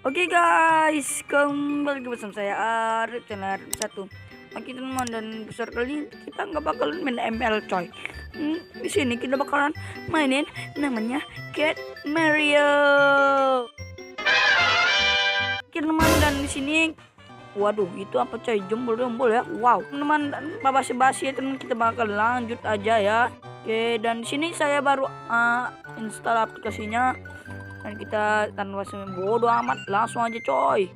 Oke guys, kembali bersama saya Arif channel Arif 1. Oke teman dan besar kali ini kita nggak bakalan main ML coy. Di sini kita bakalan mainin namanya Cat Mario. Oke teman dan di sini, waduh itu apa coy, jembol ya. Wow teman dan basi-basi ya teman, kita bakal lanjut aja ya. Oke, dan di sini saya baru install aplikasinya. Dan kita tanpa bodoh amat langsung aja coy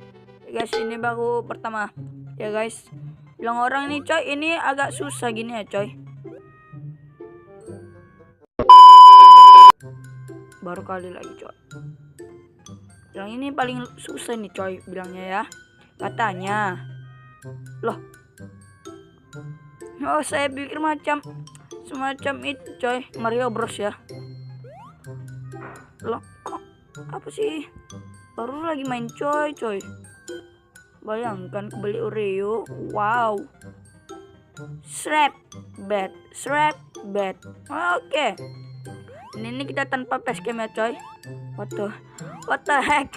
ya guys. Ini baru pertama ya guys, bilang orang ini coy ini agak susah gini ya coy. Baru kali lagi coy, yang ini paling susah nih coy bilangnya ya, katanya. Loh, oh saya pikir semacam itu coy, Mario Bros ya. Loh kok apa sih, baru lagi main coy. Bayangkan kebeli Oreo. Wow, Shrek bed. Oke, ini kita tanpa facecam ya coy. What the heck.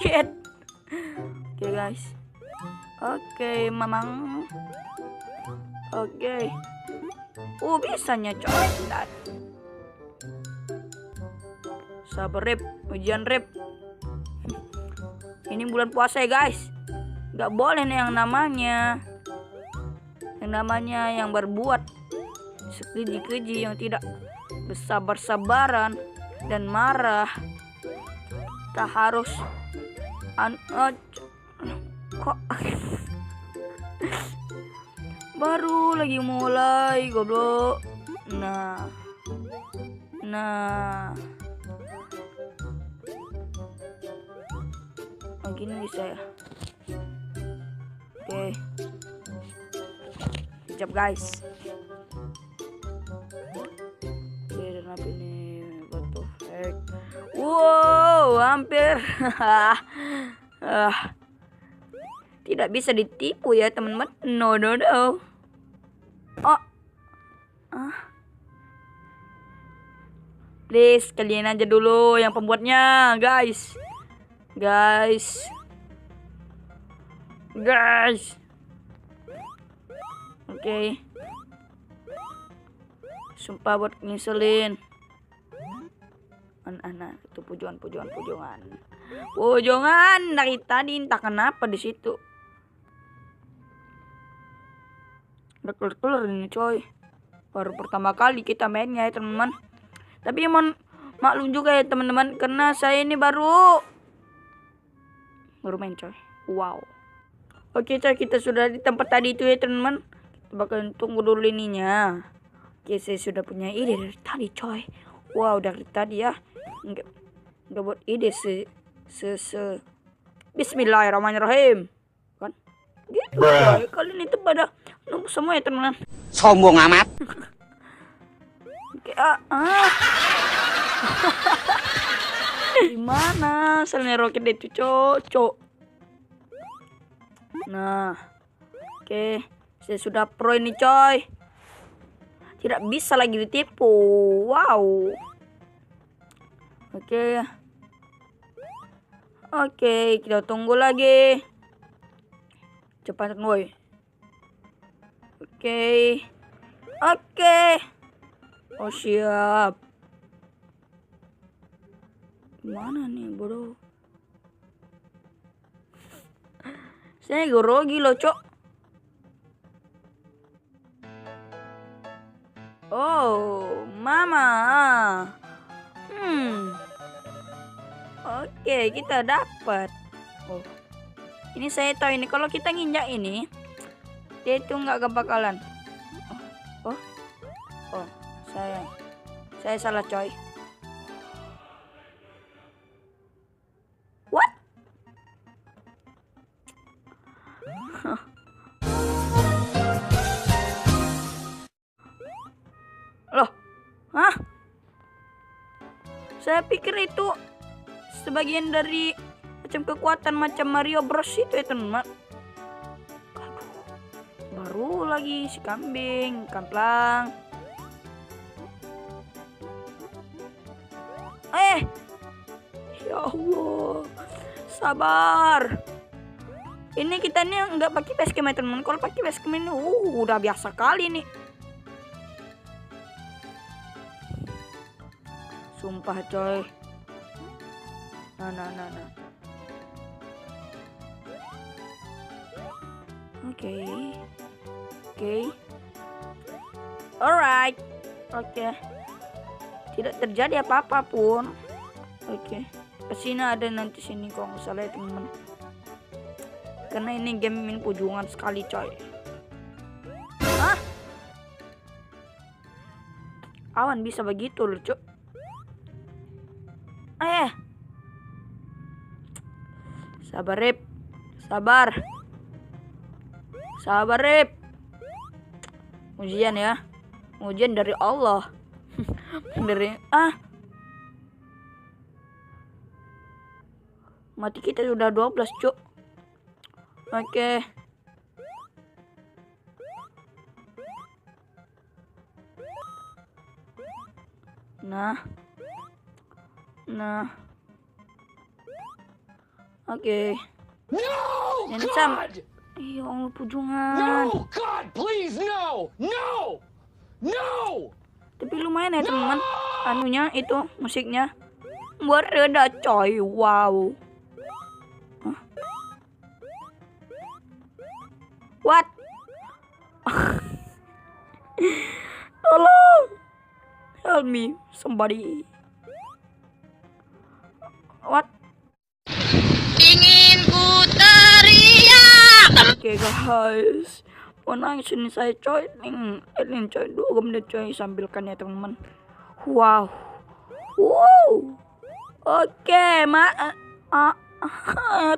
Shit. Oke guys, oke mamang. Oke, bisanya coy. Sabar rep, ujian rep. Ini bulan puasa ya guys, nggak boleh nih yang namanya yang berbuat sekeji-keji, yang tidak bersabar-sabaran dan marah. Tak harus kok baru lagi mulai goblok. Nah gini bisa ya. Oke, kejap guys. Oke, dan apa ini, batu hack. Wow, hampir. Tidak bisa ditipu ya teman-teman. No. Please kalian aja dulu yang pembuatnya guys. Oke. Sumpah buat ngiselin. Anak itu pujongan dari tadi entah kenapa di situ. Udah keluar ini coy. Baru pertama kali kita mainnya ya teman-teman. Tapi mohon maklum juga ya teman-teman, karena saya ini baru main coy. Wow. Oke coy, kita sudah di tempat tadi itu ya teman-teman. Kita bakal tunggu dulu ininya. Oke, saya sudah punya ide dari tadi coy. Wow, dari tadi ya. Enggak buat ide Bismillahirrahmanirrahim. Kan? Gitu coy. Kalian itu pada nunggu semua ya teman-teman. Sombong amat. Oke, gimana asalnya roket itu cocok. Nah, oke, saya sudah pro ini coy. Tidak bisa lagi ditipu. Wow. Oke, kita tunggu lagi. Cepat woi. Oke. Oh siap. Mana nih bro? Saya grogi loh cok. Oh mama. Oke, kita dapat. Oh, ini saya tahu ini kalau kita nginjak ini, dia itu nggak bakalan. Oh, saya salah coy. What? Loh, hah? Saya pikir itu sebagian dari macam kekuatan macam Mario Bros itu ya teman-teman. Baru lagi si kambing, kamplang. Ya Ya Allah, sabar. Ini kita nih nggak pakai basecamp ya teman. Kalau pakai basecamp ini, udah biasa kali nih. Sumpah coy. Nah. Oke. Alright. Oke. Tidak terjadi apa-apa pun. Oke. Kesini ada nanti sini kalau nggak salah ya teman-teman. Karena ini game min pujungan sekali coy. Hah? Awan bisa begitu loh cuk. Sabar Rip. Sabar Rip. Ujian ya. Ujian dari Allah. Mati kita sudah 12 cuk. Oke. Nah. Oke. No, Ini God! Ya Allah pujungan. No, God, please, no! Tapi lumayan ya teman. Anunya itu musiknya. Bereda coy. Wow. Hah? What? Tolong. Help me, somebody. What? Ingin ku teriak. Oke guys, mau nangis ini saya coy. Ini coy 2 menit coy, sambilkan ya teman-teman. Wow. Oke,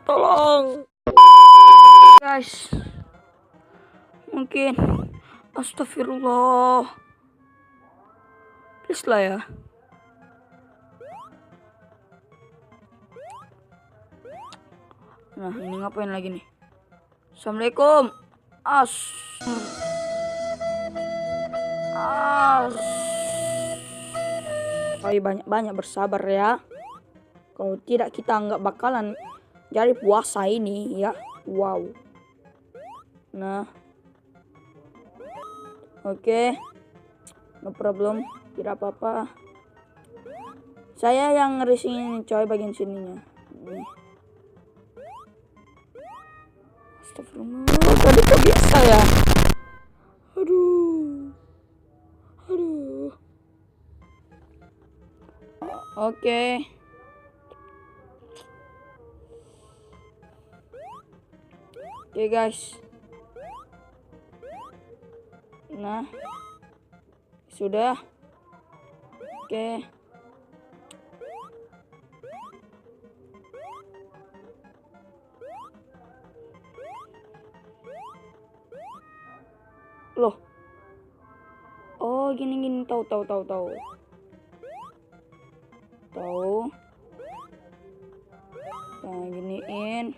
tolong guys. Mungkin astagfirullah. Please lah ya. Nah, ini ngapain lagi nih? Assalamualaikum. Banyak bersabar ya. Kalau tidak kita nggak bakalan jadi puasa ini ya. Wow. Nah. Oke. No problem. Tidak apa-apa. Saya yang ngerising coy bagian sininya. Nih. Astagfirullah, tadi kok bisa ya? Aduh. Oke. Oke guys. Nah. Sudah. Oke. Loh. Oh, gini tahu. Nah, giniin.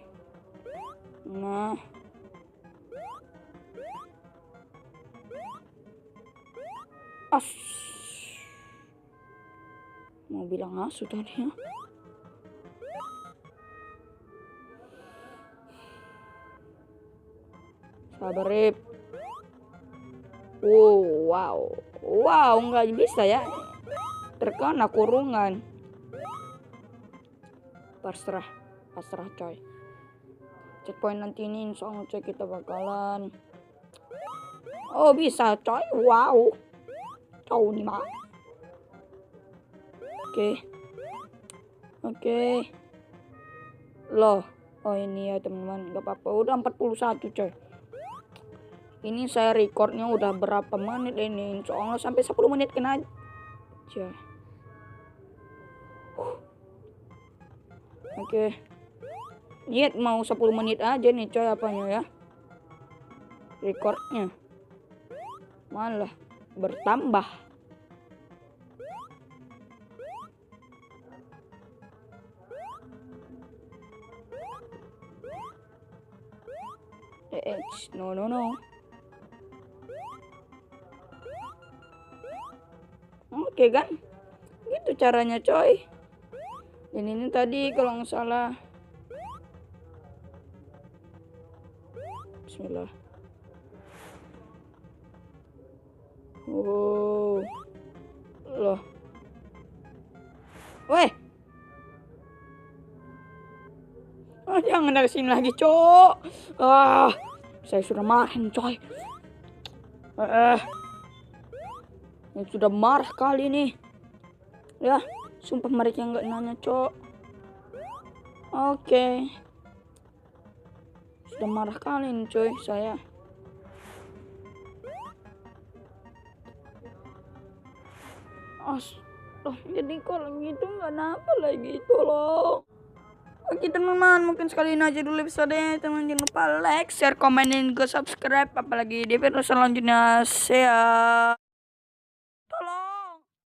Nah. Mau bilang asu tadi ya. Sabar Rip. Wow, nggak bisa ya. Terkena kurungan. Pasrah coy. Checkpoint nanti ini soalnya coy kita bakalan. Oh bisa coy. Wow. Cow nih mak. Oke. Loh. Oh ini ya teman-teman. Gak apa-apa. Udah 41 coy. Ini saya recordnya udah berapa menit ini. Soalnya sampai 10 menit kena aja. Oke. Niat mau 10 menit aja nih coy apanya ya. Recordnya. Malah bertambah. No. Oke kan? Gitu caranya coy. Dan ini tadi kalau nggak salah. Bismillah. Oh. Loh. Weh. Oh, jangan dari sini lagi, Cok. Saya sudah marahin, coy. Ini sudah marah kali nih. Ya, sumpah mereka nggak nanya, Cok. Oke. Sudah marah kali nih, coy, saya. Loh, jadi kalau gitu nggak napa lagi itu loh. Oke teman-teman, mungkin sekali ini aja dulu episode. Teman jangan lupa like, share, komen, dan juga subscribe. Apalagi di video selanjutnya. See ya.